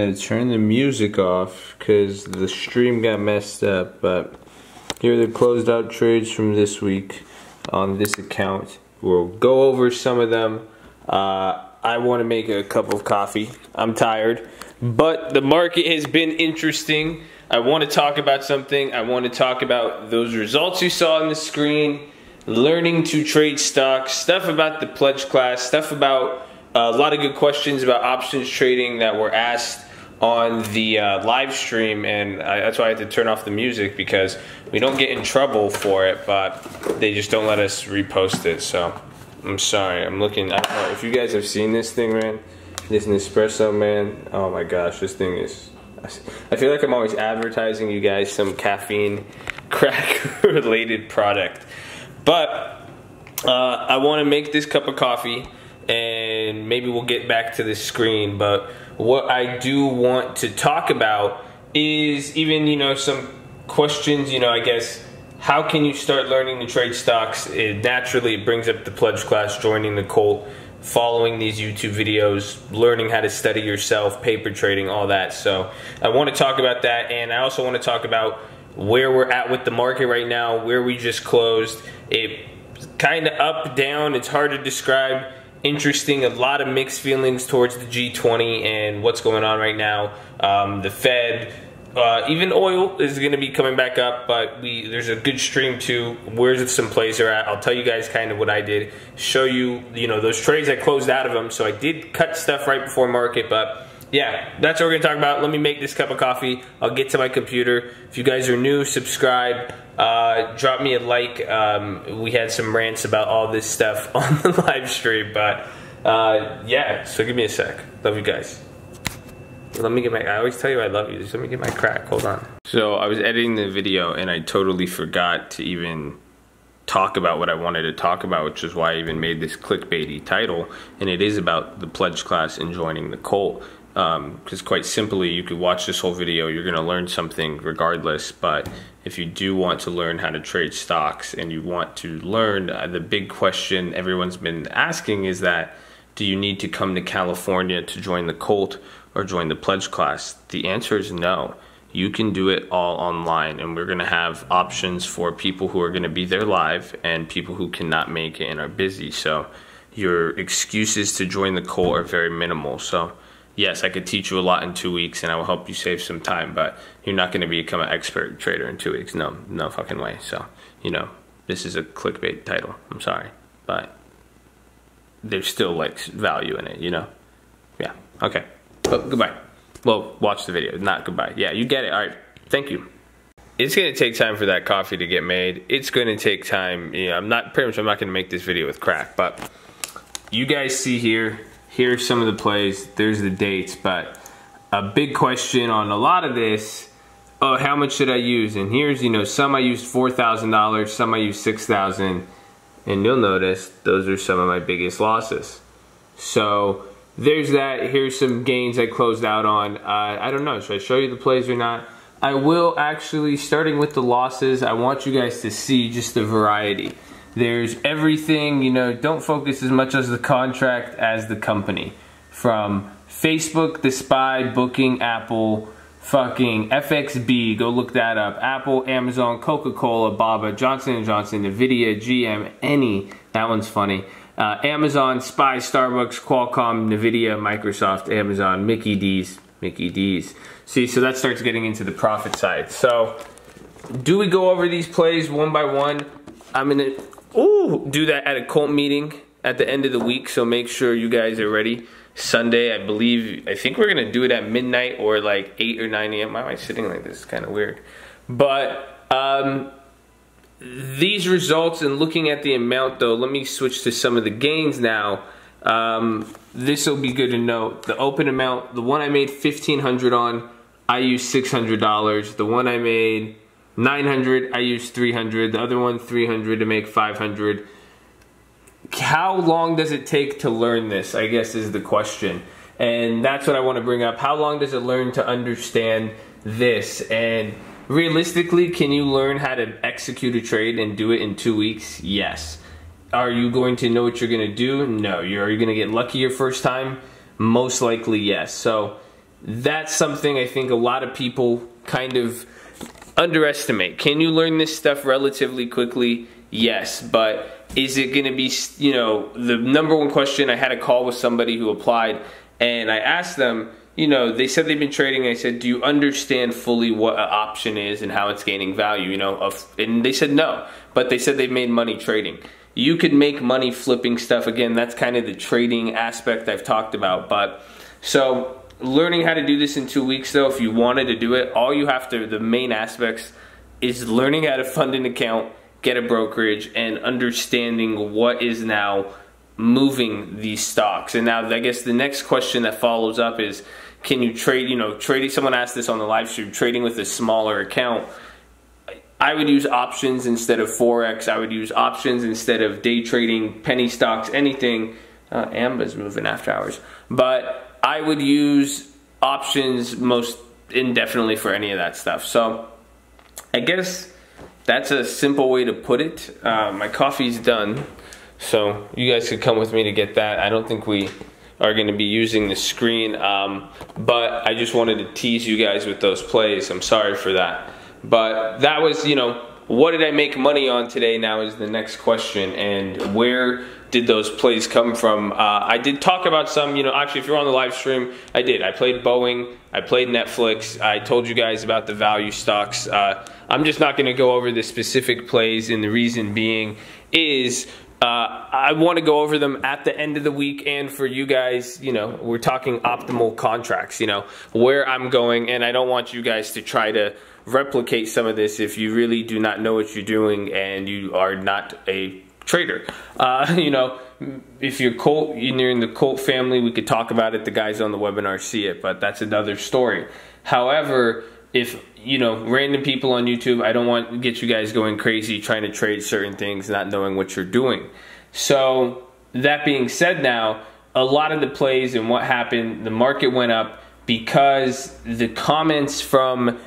I turn the music off because the stream got messed up, but here are the closed out trades from this week on this account. We'll go over some of them. I want to make a cup of coffee. I'm tired, but the market has been interesting. I want to talk about something. I want to talk about those results you saw on the screen, learning to trade stocks, stuff about the pledge class, stuff about a lot of good questions about options trading that were asked on the live stream, and that's why I had to turn off the music, because we don't get in trouble for it, but they just don't let us repost it. So I'm sorry. I'm looking. I don't know if you guys have seen this thing, man. This Nespresso, man. Oh my gosh, this thing is. I feel like I'm always advertising you guys some caffeine crack related product, but I want to make this cup of coffee, and maybe we'll get back to the screen. But what I do want to talk about is even, some questions, I guess, how can you start learning to trade stocks? It naturally brings up the pledge class, joining the cult, following these YouTube videos, learning how to study yourself, paper trading, all that. So I want to talk about that, and I also want to talk about where we're at with the market right now, where we just closed. It's kind of up, down, it's hard to describe. Interesting, a lot of mixed feelings towards the G20 and what's going on right now. The Fed, even oil is going to be coming back up, but there's a good stream too. Where some plays are at. I'll tell you guys kind of what I did. Show you, those trades I closed out of them. So I did cut stuff right before market, but yeah, that's what we're going to talk about. Let me make this cup of coffee. I'll get to my computer. If you guys are new, subscribe. Drop me a like. We had some rants about all this stuff on the live stream, but yeah, so give me a sec. Love you guys. Let me get I always tell you I love you. Just let me get my crack. Hold on. So I was editing the video and I totally forgot to even talk about what I wanted to talk about, which is why I even made this clickbaity title, and it is about the pledge class and joining the cult. Because quite simply, you could watch this whole video, you're going to learn something regardless, but if you do want to learn how to trade stocks and you want to learn, the big question everyone's been asking is that, do you need to come to California to join the cult or join the pledge class? The answer is no. You can do it all online, and we're going to have options for people who are going to be there live and people who cannot make it and are busy. So your excuses to join the cult are very minimal. So yes, I could teach you a lot in 2 weeks and I will help you save some time, but you're not going to become an expert trader in 2 weeks. No fucking way. So, this is a clickbait title. I'm sorry, but there's still value in it, Yeah, okay. Well, goodbye. Well, watch the video, not goodbye. Yeah, you get it. All right, thank you. It's going to take time for that coffee to get made. It's going to take time. I'm not going to make this video with crack, but you guys see here's some of the plays, there's the dates, but a big question on a lot of this, how much should I use? And here's, some I used $4,000, some I used $6,000, and you'll notice those are some of my biggest losses. So there's that. Here's some gains I closed out on. I don't know, should I show you the plays or not? I will actually, starting with the losses, I want you guys to see just the variety. There's everything, don't focus as much as the contract as the company. From Facebook, The Spy, Booking, Apple, fucking FXB, go look that up. Apple, Amazon, Coca-Cola, Baba, Johnson & Johnson, Nvidia, GM, any, that one's funny. Amazon, Spy, Starbucks, Qualcomm, Nvidia, Microsoft, Amazon, Mickey D's. See, so that starts getting into the profit side. So, do we go over these plays one by one? I'm gonna do that at a cult meeting at the end of the week, so make sure you guys are ready. Sunday, I think we're gonna do it at midnight or 8 or 9 a.m. Why am I sitting like this? It's kind of weird. But these results, and looking at the amount though, let me switch to some of the gains now. This will be good to know. The open amount, the one I made $1,500 on, I used $600. The one I made $900, I used $300. The other one, $300 to make $500. How long does it take to learn this, I guess, is the question. And that's what I want to bring up. How long does it learn to understand this? And realistically, can you learn how to execute a trade and do it in 2 weeks? Yes. Are you going to know what you're going to do? No. Are you going to get lucky your first time? Most likely, yes. So that's something I think a lot of people kind of underestimate. Can you learn this stuff relatively quickly? Yes, but is it going to be, you know, the number one question? I had a call with somebody who applied, and I asked them, you know, they said they've been trading. I said, do you understand fully what an option is and how it's gaining value, you know? And they said no, but they said they've made money trading. You could make money flipping stuff. Again, that's kind of the trading aspect I've talked about. But so learning how to do this in 2 weeks, though, if you wanted to do it, all you have to, the main aspects is learning how to fund an account, get a brokerage, and understanding what is now moving these stocks. And now I guess the next question that follows up is, can you trade, you know, trading, someone asked this on the live stream, trading with a smaller account. I would use options instead of Forex. I would use options instead of day trading, penny stocks, anything. Amba's moving after hours. But I would use options most indefinitely for any of that stuff. So I guess that's a simple way to put it. My coffee's done, so you guys could come with me to get that. I don't think we are going to be using the screen, but I just wanted to tease you guys with those plays. I'm sorry for that. But that was, you know, what did I make money on today now is the next question, and where did those plays come from? I did talk about some, you know, actually if you're on the live stream, I did. I played Boeing, I played Netflix, I told you guys about the value stocks. I'm just not gonna go over the specific plays, and the reason being is I want to go over them at the end of the week, and for you guys, you know, we're talking optimal contracts, you know, where I'm going, and I don't want you guys to try to replicate some of this if you really do not know what you're doing and you are not a trader. You know, if you're in the Colt family, we could talk about it. The guys on the webinar see it, but that's another story. However, if, you know, random people on YouTube, I don't want to get you guys going crazy trying to trade certain things, not knowing what you're doing. So that being said, now, a lot of the plays and what happened, the market went up because the comments from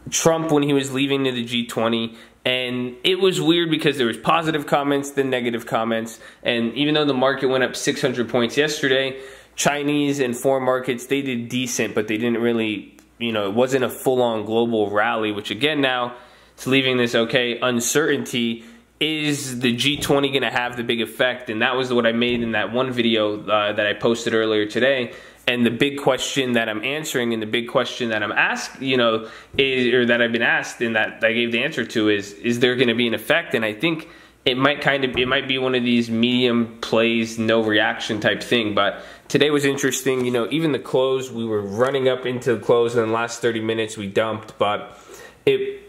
Trump when he was leaving to the G20, and it was weird because there was positive comments, then negative comments, and even though the market went up 600 points yesterday, Chinese and foreign markets, they did decent, but they didn't really, you know, it wasn't a full-on global rally, which again now, it's leaving this, okay, uncertainty. Is the G20 going to have the big effect? And that was what I made in that one video that I posted earlier today. And the big question that I'm answering, and the big question that I'm asked, you know, is, or that I've been asked and that I gave the answer to is there going to be an effect? And I think it might be one of these medium plays, no reaction type thing. But today was interesting. You know, even the close, we were running up into the close, and in the last 30 minutes we dumped, but it's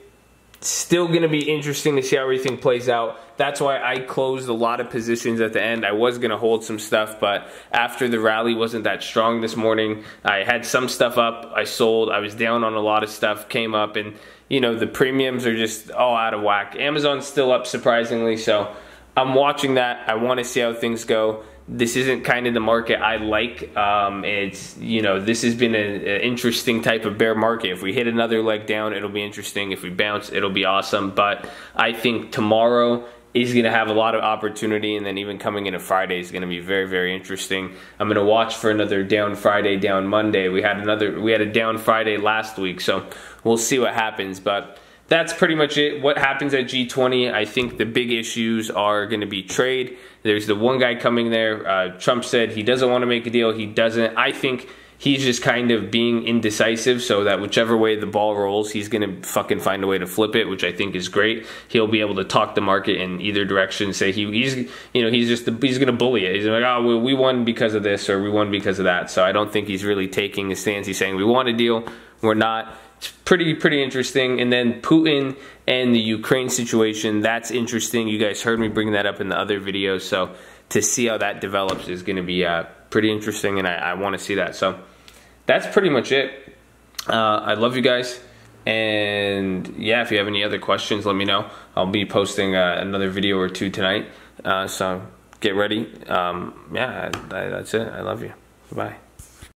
still going to be interesting to see how everything plays out. That's why I closed a lot of positions at the end. I was going to hold some stuff, but after the rally wasn't that strong this morning, I had some stuff up, I sold, I was down on a lot of stuff, came up, and you know, the premiums are just all out of whack. Amazon's still up surprisingly, so I'm watching that. I want to see how things go. This isn't kind of the market I like. It's, you know, this has been an interesting type of bear market. If we hit another leg down, it'll be interesting. If we bounce, it'll be awesome. But I think tomorrow is going to have a lot of opportunity, and then even coming into Friday is going to be very, very interesting. I'm going to watch for another down Friday, down Monday. We had a down Friday last week, so we'll see what happens. But that's pretty much it. What happens at G20, I think the big issues are going to be trade. There's the one guy coming there. Trump said he doesn't want to make a deal. He doesn't. I think he's just kind of being indecisive, so that whichever way the ball rolls, he's going to fucking find a way to flip it, which I think is great. He'll be able to talk the market in either direction, say he's going to bully it. He's like, oh, well, we won because of this, or we won because of that. So I don't think he's really taking a stance. He's saying we want a deal, we're not. It's pretty interesting. And then Putin and the Ukraine situation, that's interesting. You guys heard me bring that up in the other videos, so to see how that develops is going to be pretty interesting, and I want to see that. So that's pretty much it. I love you guys, and yeah, if you have any other questions, let me know. I'll be posting another video or two tonight, so get ready. Yeah, that's it. I love you. Bye.